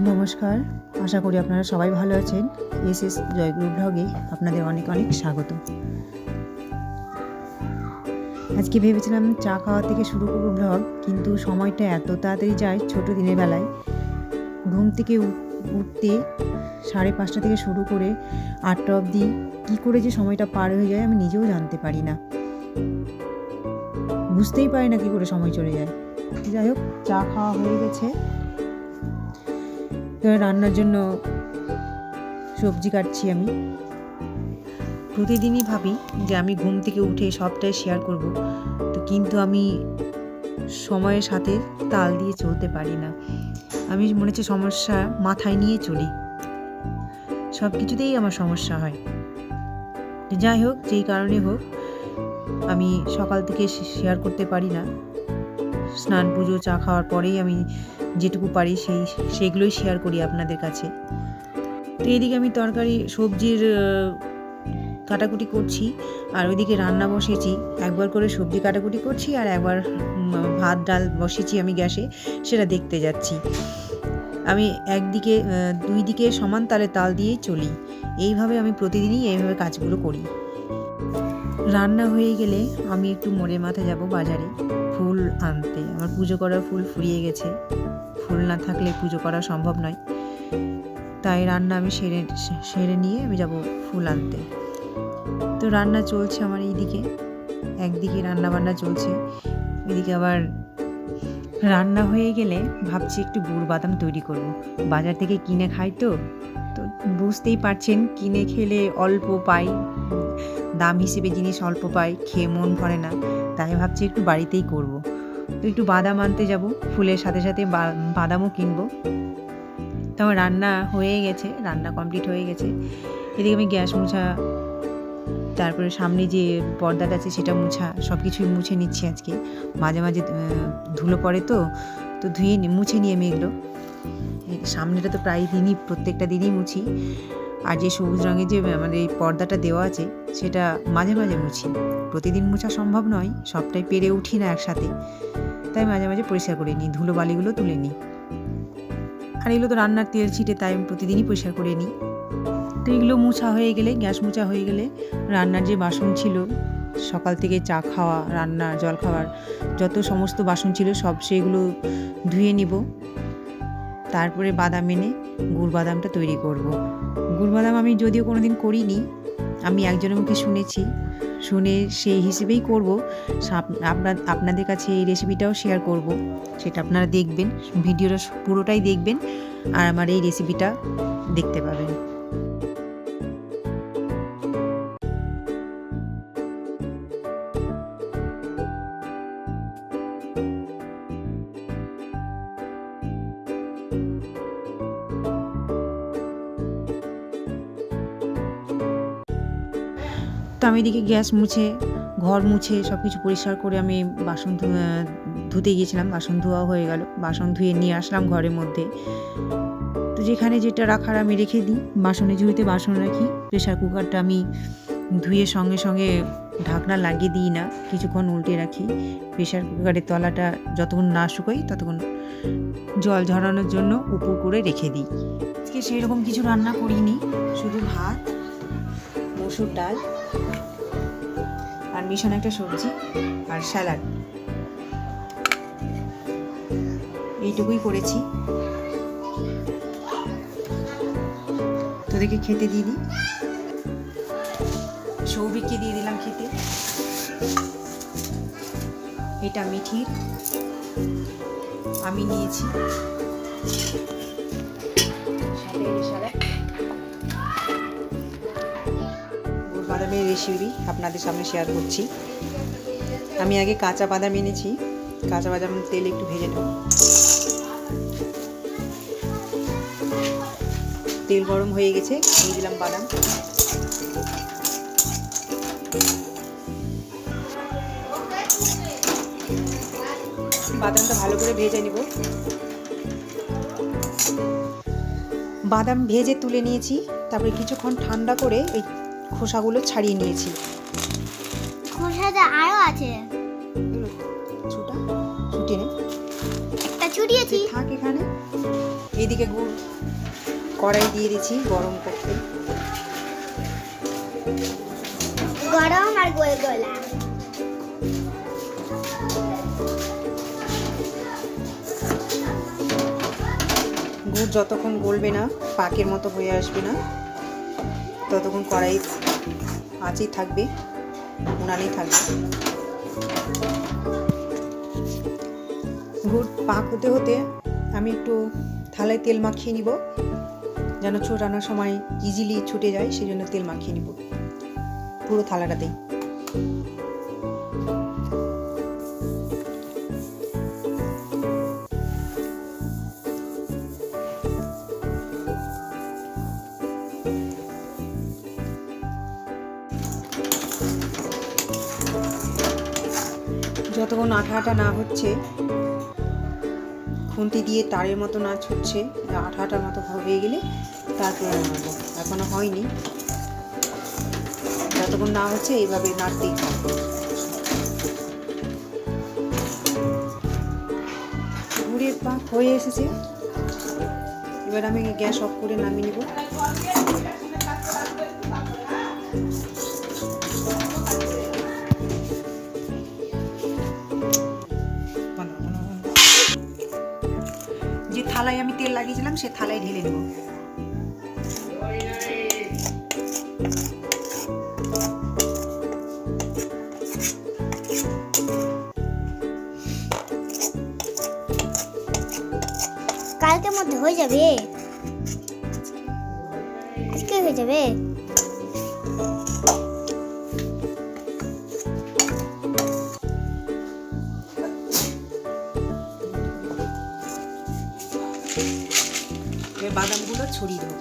নমস্কার, আশা করি আপনারা সবাই ভালো আছেন। এসএস জয়গুরু ব্লগে আপনাদের অনেক অনেক স্বাগত। আজকে ভেবেছিলাম চা খাওয়া থেকে শুরু করবো ব্লগ, কিন্তু সময়টা এত তাড়াতাড়ি যায় ছোটো দিনের বেলায়। ঘুম থেকে উঠতে 5:30 থেকে শুরু করে 8টা অবধি কী করে যে সময়টা পার হয়ে যায় আমি নিজেও জানতে পারি না, বুঝতেই পারি না কী করে সময় চলে যায়। যাই হোক, চা খাওয়া হয়ে গেছে। রান্নার জন্য সবজি কাটছি আমি। প্রতিদিনই ভাবি যে আমি ঘুম থেকে উঠে সবটাই শেয়ার করব, তো কিন্তু আমি সময়ের সাথে তাল দিয়ে চলতে পারি না। আমি মনে হচ্ছে সমস্যা মাথায় নিয়ে চলি, সব কিছুতেই আমার সমস্যা হয়। যাই হোক, যেই কারণে হোক আমি সকাল থেকে শেয়ার করতে পারি না। স্নান পুজো চা খাওয়ার পরেই আমি যেটুকু পারি সেইগুলোই শেয়ার করি আপনাদের কাছে। তো এইদিকে আমি তরকারি সবজির কাটাকুটি করছি, আর ওইদিকে রান্না বসেছি। একবার করে সবজি কাটাকুটি করছি আর একবার ভাত ডাল বসেছি আমি গ্যাসে, সেটা দেখতে যাচ্ছি। আমি দুই দিকে সমান তাল দিয়েই চলি। এইভাবে আমি প্রতিদিনই এইভাবে কাজগুলো করি। রান্না হয়ে গেলে আমি একটু মোড়ের মাথায় যাব বাজারে ফুল আনতে। আমার পুজো করার ফুল ফুরিয়ে গেছে, ফুল না থাকলে পুজো করা সম্ভব নয়। তাই রান্না আমি সেরে নিয়ে আমি যাব ফুল আনতে। তো রান্না চলছে আমার এইদিকে, একদিকে রান্না বান্না চলছে, এদিকে আবার রান্না হয়ে গেলে ভাবছি একটু গুড় বাদাম তৈরি করব। বাজার থেকে কিনে খাই তো বুঝতেই পারছেন, কিনে খেলে অল্প পাই, দাম হিসেবে জিনিস অল্প পাই, খেয়ে মন ভরে না। তাই ভাবছি একটু বাড়িতেই করব। তো একটু বাদাম আনতে যাব, ফুলের সাথে সাথে বাদামও কিনবো। তো আমার রান্না হয়ে গেছে, রান্না কমপ্লিট হয়ে গেছে। এদিকে আমি গ্যাস মুছা, তারপরে সামনে যে পর্দাটা আছে সেটা মুছা, সব কিছুই মুছে নিচ্ছি আজকে। মাঝে মাঝে ধুলো পড়ে তো মুছে নিয়ে আমি এগুলো। সামনেটা তো প্রায় প্রত্যেকটা দিনই মুছি। আর যে সবুজ রঙের যে আমাদের এই পর্দাটা দেওয়া আছে সেটা মাঝে মাঝে মুছি। প্রতিদিন মোছা সম্ভব নয়, সবটাই পেরে উঠি না একসাথে, তাই মাঝে মাঝে পরিষ্কার করে নিই, ধুলো বালিগুলো তুলে নিই। আর এগুলো তো রান্নার তেল ছিটে, তাই আমি প্রতিদিনই পরিষ্কার করে নিই। তো এগুলো মোছা হয়ে গেলে, গ্যাস মোছা হয়ে গেলে, রান্নার যে বাসন ছিল সকাল থেকে চা খাওয়া, রান্না, জল খাওয়ার যত সমস্ত বাসন ছিল সব সেগুলো ধুয়ে নিব। তারপরে বাদাম এনে গুড় বাদামটা তৈরি করব। গুড় বাদাম আমি যদিও কোনোদিন করিনি, আমি একজনের মুখে শুনে সেই হিসেবেই করব। আপনাদের কাছে এই রেসিপিটাও শেয়ার করব, সেটা আপনারা দেখবেন, ভিডিওটা পুরোটাই দেখবেন আর আমার এই রেসিপিটা দেখতে পাবেন। তো আমি এদিকে গ্যাস মুছে, ঘর মুছে, সব কিছু পরিষ্কার করে আমি বাসন ধুতে গিয়েছিলাম। বাসন ধোয়া হয়ে গেল, বাসন ধুয়ে নিয়ে আসলাম ঘরের মধ্যে। তো যেখানে যেটা রাখার আমি রেখে দিই, বাসনের ঝুড়িতে বাসন রাখি। প্রেশার কুকারটা আমি ধুয়ে সঙ্গে সঙ্গে ঢাকনা লাগিয়ে দিই না, কিছুক্ষণ উল্টে রাখি। প্রেশার কুকারের তলাটা যতক্ষণ না শুকোই ততক্ষণ জল ঝরানোর জন্য উপর করে রেখে দিই। আজকে সেই রকম কিছু রান্না করিনি, শুধু ভাত, মসুর ডাল আর মিশানো একটা সবজি আর স্যালাড, এইটুকুই করেছি। তোদেরকে খেতে দিয়ে দিই, সৌভিককে দিয়ে দিলাম খেতে। এটা মিঠির, আমি নিয়েছি। বাদামের রেসিপি আপনাদের সামনে শেয়ার করছি। আমি আগে কাঁচা বাদাম এনেছি, কাঁচা বাদাম তেলে একটু ভেজে নেব। তেল গরম হয়ে গেছে, দিয়ে দিলাম বাদাম। বাদামটা ভালো করে ভেজে নেব। বাদাম ভেজে তুলে নিয়েছি, তারপরে কিছুক্ষণ ঠান্ডা করে এই খোসাগুলো ছাড়িয়ে নিয়েছি। খোসাটা আরো আছে, ছুটে নে, একটা ছুটিয়েছি থাক এখানে। এই এইদিকে গুড় কড়াই দিয়ে দিচ্ছি গরম করতে। গরম আর গোল গোলা। গুড় যতক্ষণ গলবে না, পাকের মতো হয়ে আসবে না, ততক্ষণ কড়াই আঁচই থাকবে, উনানেই থাকবে। গুড় পাক হতে হতে আমি একটু থালায় তেল মাখিয়ে নিব, যেন ছোটানোর সময় ইজিলি ছুটে যায়, সেই জন্য তেল মাখিয়ে নিব পুরো থালাটাতেই। যতক্ষণ আঠা আঠা না হচ্ছে, খুন্তি দিয়ে তারের মতো না ছুটছে, আঠা আঠার মতো হয়ে গেলে তারপরে নাড়বো। এখনো হয়নি, যতক্ষণ না হচ্ছে এইভাবে নাড়তেই থাকবো। গুড়ের পাক হয়ে এসেছে, এবার আমি গ্যাস অফ করে নামিয়ে নেব। যে থালায় আমি তেল লাগিয়েছিলাম সে থালায় ঢেলে নেব। কালকের মধ্যে হয়ে যাবে, আজকে হয়ে যাবে। এবার বাদামগুলো ছড়িয়ে দেবো।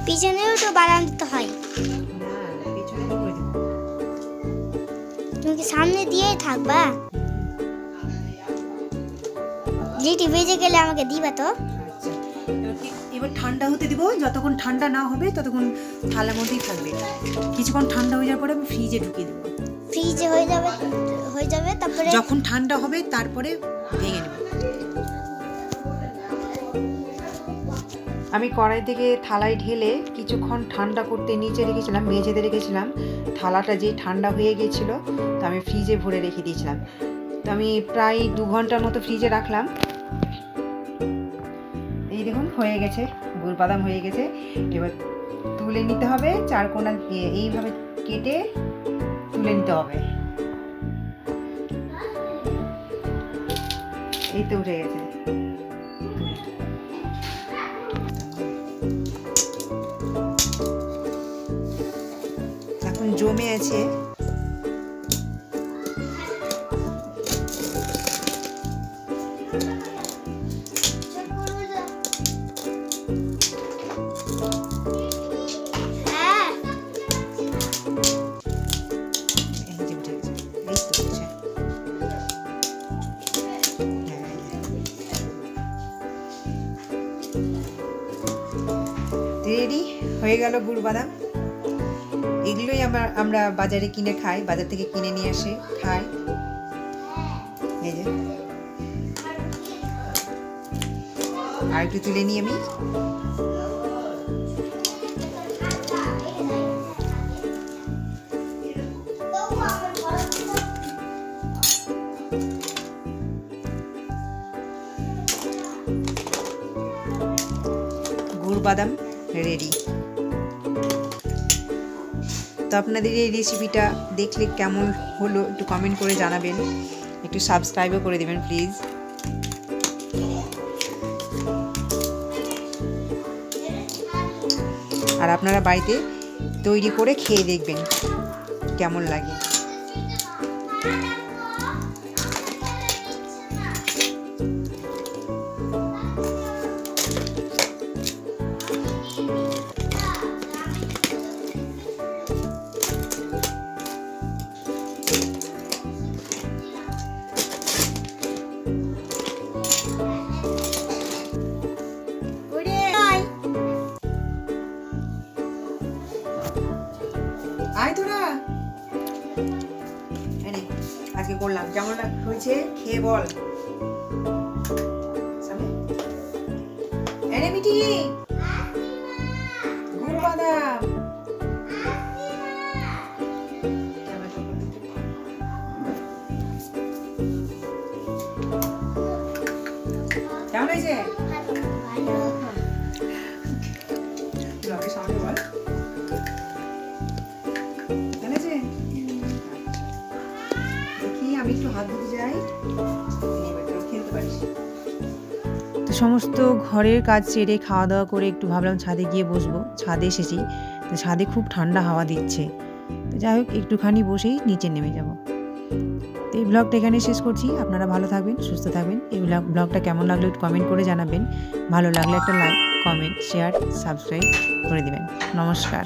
পিছনেও তো বাদাম দিতে হয়, পেছনে কি করে দেবো? তুমি কি সামনে দিয়েই থাকবা? যেটি বেজে গেলে আমাকে দিবা তো। আচ্ছা, এবার ঠান্ডা হতে দিব। যতক্ষণ ঠান্ডা না হবে ততক্ষণ থালার মধ্যেই থাকবে। কিছুক্ষণ ঠান্ডা হয়ে যাওয়ার পরে আমি ফ্রিজে ঢুকিয়ে দেবো। ফ্রিজে হয়ে যাবে তারপরে যখন ঠান্ডা হবে তারপরে ভেঙে নেব। আমি কড়াই থেকে থালায় ঢেলে কিছুক্ষণ ঠান্ডা করতে নিচে রেখেছিলাম, মেঝেতে রেখেছিলাম। থালাটা যে ঠান্ডা হয়ে গিয়েছিল, তো আমি ফ্রিজে ভরে রেখে দিয়েছিলাম। তো আমি প্রায় 2 ঘন্টার মতো ফ্রিজে রাখলাম। এই দেখুন হয়ে গেছে, গুড় বাদাম হয়ে গেছে। এবার তুলে নিতে হবে, চারকোনা এইভাবে কেটে তুলে নিতে হবে। এই তো উঠে গেছে। এখন জমে আছে। রেডি হয়ে গেল গুড় বাদাম। এগুলোই আমরা বাজারে কিনে খাই, বাজার থেকে কিনে নিয়ে আসে খাই। এই যে আর একটু তুলে নিই আমি। গুড় বাদাম রেডি। তো আপনাদের এই রেসিপিটা দেখলে কেমন হলো একটু কমেন্ট করে জানাবেন, একটু সাবস্ক্রাইবও করে দেবেন প্লিজ। আর আপনারা বাড়িতে তৈরি করে খেয়ে দেখবেন কেমন লাগে। আয় তোরা, আজকে করলাম কেমন হয়েছে খেয়ে বল। এনে মিটি গুড় বাদাম কেমন হয়েছে? সামনে বল আমি একটু হাত ধুতে যাই, খেলতে পারিস। তো সমস্ত ঘরের কাজ সেরে খাওয়া দাওয়া করে একটু ভাবলাম ছাদে গিয়ে বসবো। ছাদে এসেছি, তো ছাদে খুব ঠান্ডা হাওয়া দিচ্ছে। তো যাই হোক একটুখানি বসেই নিচে নেমে যাব। তো এই ব্লগটা এখানে শেষ করছি। আপনারা ভালো থাকবেন, সুস্থ থাকবেন। এই ব্লগটা কেমন লাগলো একটু কমেন্ট করে জানাবেন। ভালো লাগলে একটা লাইক, কমেন্ট, শেয়ার, সাবস্ক্রাইব করে দেবেন। নমস্কার।